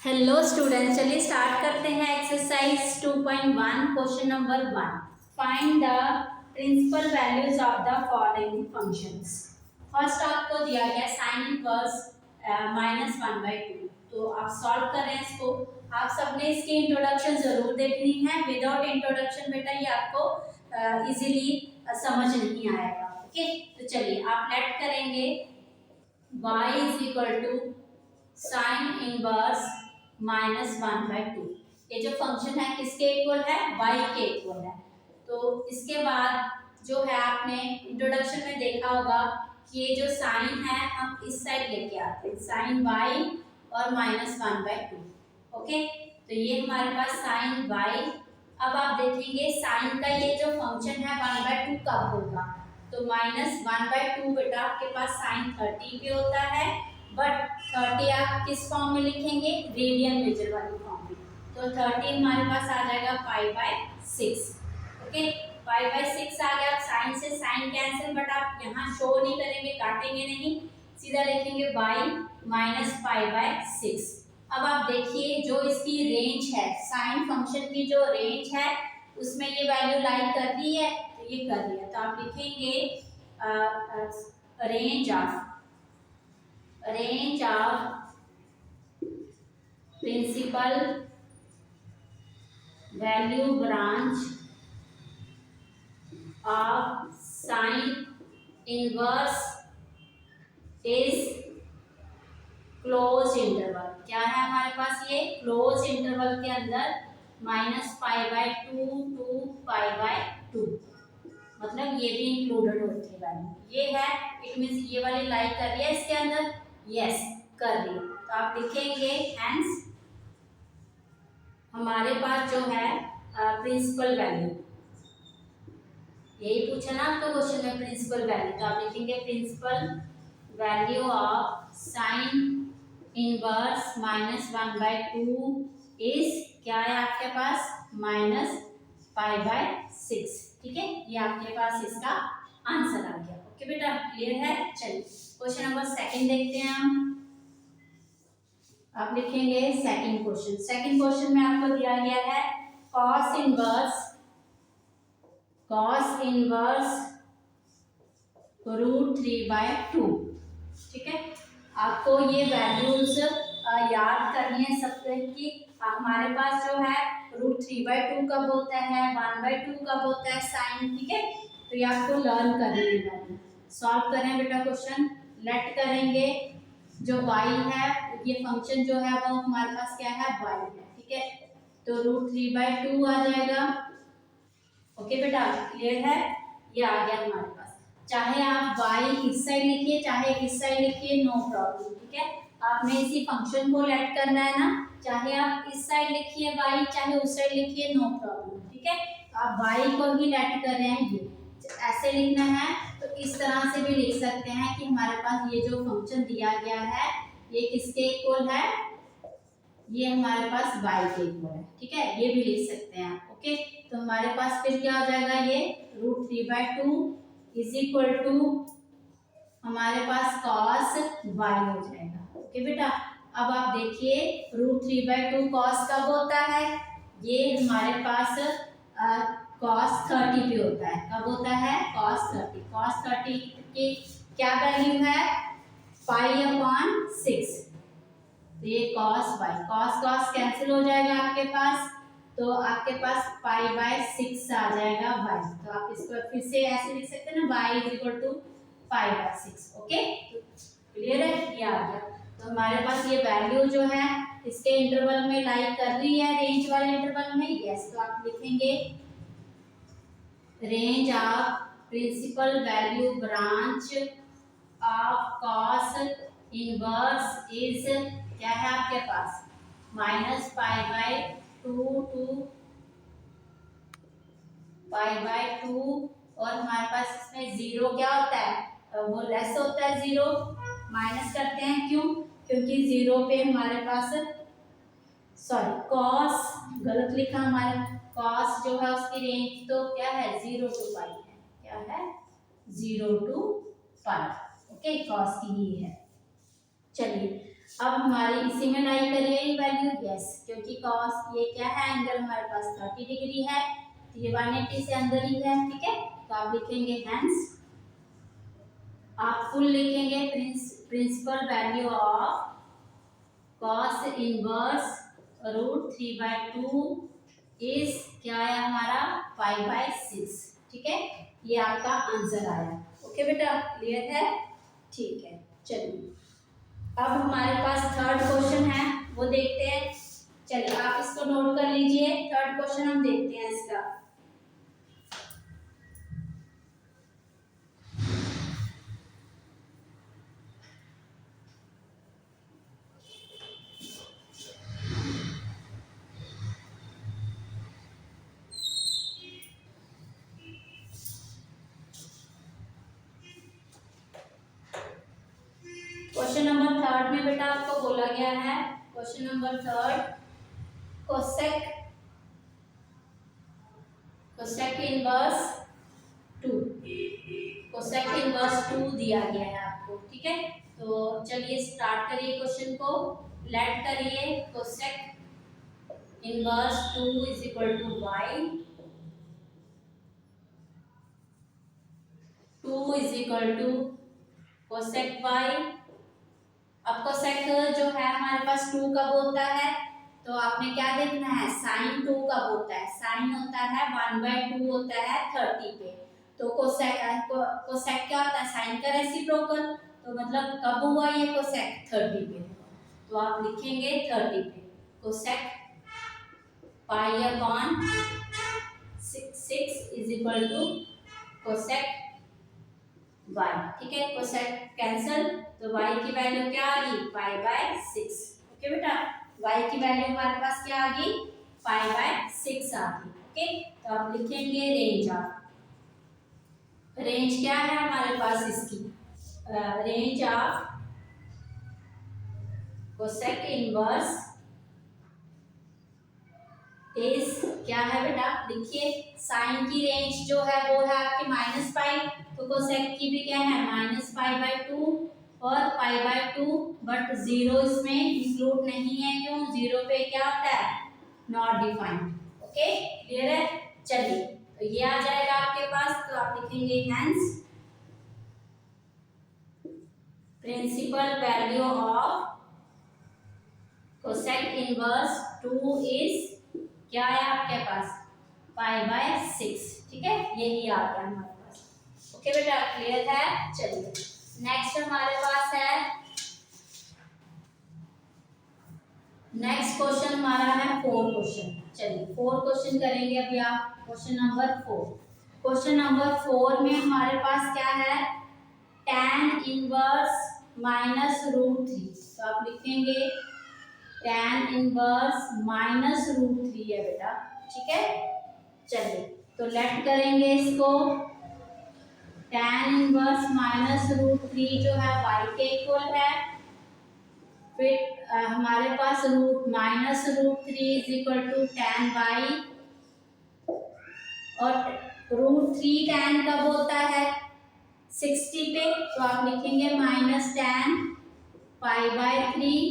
Hello students, चलिए start करते हैं exercise 2.1 question number 1। Find the principal values of the following functions. First आपको दिया गया साइन इनवर्स -1/2। तो आप सॉल्व कर रहे हैं इसको। आप सबने इसकी इंट्रोडक्शन जरूर देखनी है। विदाउट इंट्रोडक्शन बेटा ये आपको इजीली समझ नहीं आएगा। ओके, तो चलिए आप लेट करेंगे y is equal to sine inverse -1/2। ये जो फंक्शन है किसके इक्वल है? y के इक्वल है। तो इसके बाद जो है आपने इंट्रोडक्शन में देखा होगा कि ये जो साइन है हम इस साइड लेके आते हैं, साइन y और -1/2। ओके, तो ये हमारे पास साइन y। अब आप देखेंगे साइन का ये जो फंक्शन है 1/2 कब होगा? तो -1/2 बेटा आपके पास साइन 30 पे होता है, बट 30 आप किस फॉर्म में लिखेंगे? रेडियन मेजर वाली फॉर्म में। तो 30 हमारे पास आ जाएगा π/6। ओके, π/6 आ गया। साइन से साइन कैंसिल, बट आप यहाँ शो नहीं करेंगे, काटेंगे नहीं, सीधा लिखेंगे y -π/6। अब आप देखिए जो इसकी रेंज है, साइन फंक्शन की जो रेंज है उसमें ये वैल्यू लाई कर रही है, तो ये कर रही है। तो आप लिखेंगे range of principal value branch of sine inverse is close interval. क्या है हमारे पास? ये क्लोज इंटरवल के अंदर -π/2 to π/2, मतलब ये भी इंक्लूडेड होती है वैल्यू। ये है, इट मींस ये वाली लाइन कर रही है इसके अंदर, यस कर रही है। तो आप लिखेंगे हेंस हमारे पास जो है प्रिंसिपल वैल्यू, यही पूछा ना आपको क्वेश्चन में, प्रिंसिपल वैल्यू। तो आप लिखेंगे principal value of sine inverse -1/2 is क्या है आपके पास? -π/6। ठीक है, ये आपके पास इसका आंसर आ गया। ओके बेटा, क्लियर है? चलिए क्वेश्चन नंबर सेकंड देखते हैं हम। आप लिखेंगे सेकंड क्वेश्चन। सेकंड क्वेश्चन में आपको दिया गया है cos इनवर्स √3/2। ठीक है, आपको ये वैल्यूज याद करनी है सबसे कि हमारे पास जो है √3/2 कब होता है, 1/2 कब होता है साइन। ठीक है, तो ये आपको लर्न करनी है वैल्यू। सॉल्व करें बेटा क्वेश्चन, लेट करेंगे जो y है, ये फंक्शन जो है वो हमारे पास क्या है? y है। ठीक है, तो √3/2 आ जाएगा। ओके बेटा, क्लियर है? ये आ गया हमारे पास। चाहे आप y इस साइड लिखिए चाहे इस साइड लिखिए, नो प्रॉब्लम। ठीक है, आपने इसी फंक्शन को लेट करना है ना, चाहे आप इस साइड लिखिए y चाहे उस साइड लिखिए, नो प्रॉब्लम। ठीक है, आप y को ही लेट कर रहे हैं, ये ऐसे लिखना है। तो इस तरह से भी लिख सकते हैं कि हमारे पास ये जो फंक्शन दिया गया है ये किसके इक्वल है? ये हमारे पास y के इक्वल है। ठीक है, ये भी लिख सकते हैं आप। ओके, तो हमारे पास फिर क्या हो जाएगा? ये √3/2 इज इक्वल टू हमारे पास cos y हो जाएगा। ओके बेटा, अब आप देखिए √3/2 cos कब होता है? ये हमारे पास cos 30 पे होता है। कब होता है? cos 30। cos 30 की क्या वैल्यू है? π/6। तो ये cos y कैंसिल हो जाएगा आपके पास, तो आपके पास π/6 आ जाएगा y। तो आप इसको फिर से ऐसे लिख सकते हैं ना, y = π/6। ओके, क्लियर है? ये आ गया। तो हमारे पास ये वैल्यू जो है इसके इंटरवल में लाई कर रही है, रेंज वाले इंटरवल में, यस। तो आप लिखेंगे range of principal value branch of cos inverse is क्या है आपके पास? -π/2 to π/2, और हमारे पास इसमें जीरो क्या होता है? वो लेस होता है, जीरो माइनस करते हैं। क्यों? क्योंकि जीरो पे हमारे पास, सॉरी cos गलत लिखा हमारा, cos जो है उसकी रेंज तो क्या है? 0 to π है। क्या है? 0 to π। ओके, cos की ही है। चलिए अब हमारी इसी में लाई करिए वैल्यू, यस, क्योंकि कॉस ये क्या है, एंगल हमारे पास 30 डिग्री है, तो ये 180 से अंदर ही है, ठीक है। तो आप लिखेंगे हेंस, आप फुल लिखेंगे principal value of cos inverse root 3/2 is क्या है हमारा 5/6, ठीक है। ये आपका आंसर आया। ओके बेटा, क्लियर है, ठीक है। चलिए अब हमारे पास थर्ड क्वेश्चन है, वो देखते हैं। चलिए आप इसको नोट कर लीजिए, थर्ड क्वेश्चन हम देखते हैं इसका। क्वेश्चन नंबर थर्ड में बेटा आपको बोला गया है, question number third, cosec inverse 2, cosec inverse 2 दिया गया है आपको, ठीक है। तो चलिए स्टार्ट करिए क्वेश्चन को, लेट करिए cosec inverse 2 is equal to y, 2 is equal to cosec y। अब कोसेक जो है हमारे पास 2 कब होता है, तो आपने क्या देखना है, साइन 2 कब होता है, साइन होता है 1/2 होता है 30 पे। तो कोसेक क्या होता है, साइन का रेसिप्रोकल, तो मतलब कब हुआ ये कोसेक, 30 पे। तो आप लिखेंगे 30 पे cosec pi upon 6 is equal to cosec y, ठीक है। कोसेक कैंसल, तो y की वैल्यू क्या आ गई, 5/6। ओके बेटा, y की वैल्यू हमारे पास क्या आ गई, 5/6 आ गई। ओके, तो आप लिखेंगे रेंज ऑफ, रेंज क्या है हमारे पास इसकी, range of cosec inverse is क्या है बेटा, देखिए साइन की रेंज जो है वो है आपकी -पाई, तो कोसेक की भी क्या है -पाई/2 और पाई/2, बट 0 इसमें इंक्लूड नहीं है, क्यों, 0 पे क्या होता है, नॉट डिफाइंड। ओके, क्लियर है। चलिए तो ये आ जाएगा आपके पास, तो आप लिखेंगे hence principal value of cosec inverse 2 is क्या है आपके पास, 5/6, ठीक है। यही आ गया हमारे पास। ओके बेटा, क्लियर है। चलिए नेक्स्ट हमारे पास है, नेक्स्ट क्वेश्चन हमारा है 4 क्वेश्चन। चलिए 4 क्वेश्चन करेंगे अभी आप, क्वेश्चन नंबर 4। क्वेश्चन नंबर 4 में हमारे पास क्या है, tan इनवर्स -√3, तो आप लिखेंगे tan इनवर्स -√3 है बेटा, ठीक है। चलिए तो लेट करेंगे इसको, tan इनवर्स -√3 जो है y के इक्वल है, फिर हमारे पास -√3 is equal to tan y, और √3 tan कब होता है, 60 पे, तो आप लिखेंगे -tan π/3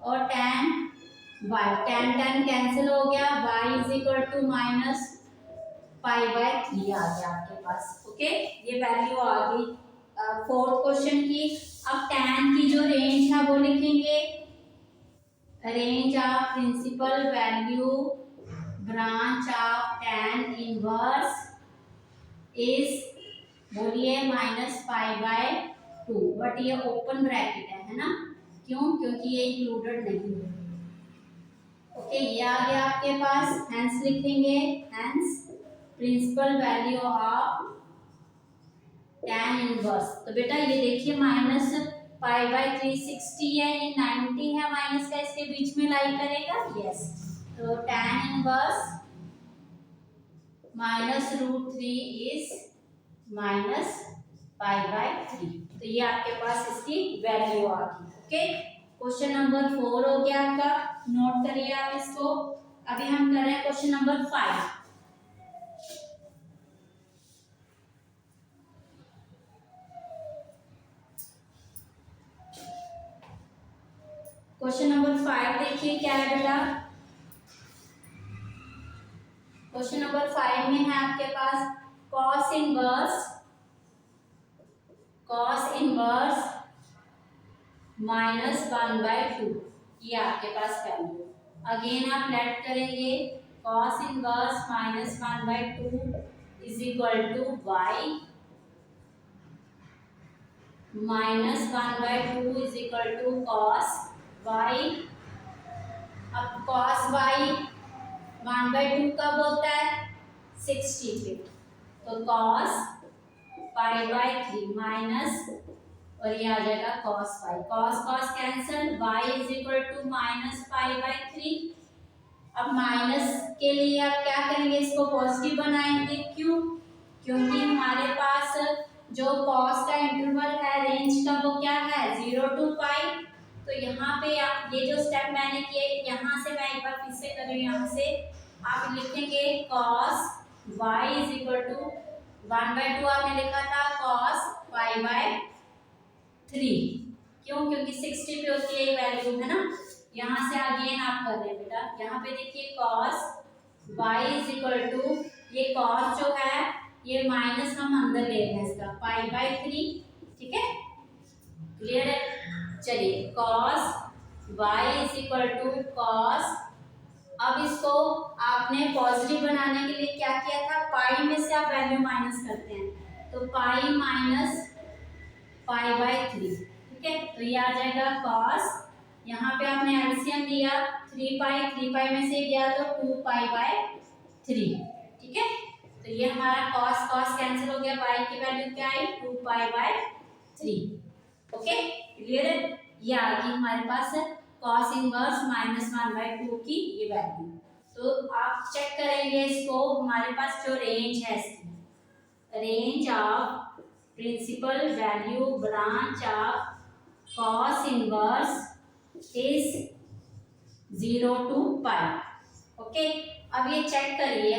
और tan y, tan कैंसिल हो गया, y इज इक्वल टू -π/3 आ गया आपके पास। ओके, ये वैल्यू आ गई 4th क्वेश्चन की। अब tan की जो रेंज है वो लिखेंगे, range of principal value branch of tan inverse is, बोलिए -π/2, बट ये ओपन ब्रैकेट है ना, क्यों, क्योंकि ये इंक्लूडेड नहीं है। ओके, ये आ गया आपके पास, हेंस लिखेंगे, hence principal value of tan inverse, तो बेटा ये देखिए -π/3 60 है, ये 90 है माइनस का, इसके बीच में लाई करेगा, यस। तो tan इनवर्स -√3 इज -π/3, तो ये आपके पास इसकी वैल्यू आ गई। ओके, क्वेश्चन नंबर 4 हो गया आपका, नोट करिए आप इसको। अभी हम कर रहे हैं क्वेश्चन नंबर 5। क्वेश्चन नंबर 5 देखिए क्या है बेटा। क्वेश्चन नंबर 5 में है आपके पास cos इनवर्स -1/2, ये आपके पास वैल्यू। अगेन आप लेट करेंगे cos inverse -1/2 is equal to y -1/2 is equal to cos y। अब cos y 1/2 कब होता है? 60 पे। तो cos π/3 माइनस, और ये आ जाएगा cos y। cos cancel, y is equal to -π/3। अब माइनस के लिए आप क्या करेंगे, इसको पॉजिटिव बनाएंगे। क्यों? क्योंकि हमारे पास जो cos का इंटरवल है रेंज का वो क्या है 0 to π। तो यहाँ पे आप ये जो स्टेप मैंने किए, यहाँ से मैं एक बार फिर से कर रही हूँ। यहाँ से आप लिखेंगे cos y is equal to 1/2 आपने लिखा था cos π/3। क्यों? क्योंकि 60 पे होती है वैल्यू, है ना। यहाँ से अगेन आप कर रहे हैं बेटा, यहाँ पे देखिए cos y is equal to, ये cos जो है ये माइनस हम अंदर ले रहे हैं इसका π/3, ठीक है, क्लियर है। चलिए cos y is equal to cos, अब इसको आपने पॉजिटिव बनाने के लिए क्या किया था, पाई में से आप वैल्यू माइनस करते हैं, तो पाई माइनस π/3, ठीक है। तो ये आ जाएगा cos, यहाँ पे आपने एलसीएम दिया 3 में से गया तो 2π/3, ठीक है। तो ये हमारा cos कैंसिल हो गया, y की वैल्यू क्या आई 2π/3, ओके, क्लियर है। ये आ गई हमारे पास cos इनवर्स -1/2 की ये वैल्यू। तो आप चेक करेंगे इसको, हमारे पास जो रेंज है इसकी, range of principal value branch of cos inverse is 0 to π, okay. अब ये चेक करिए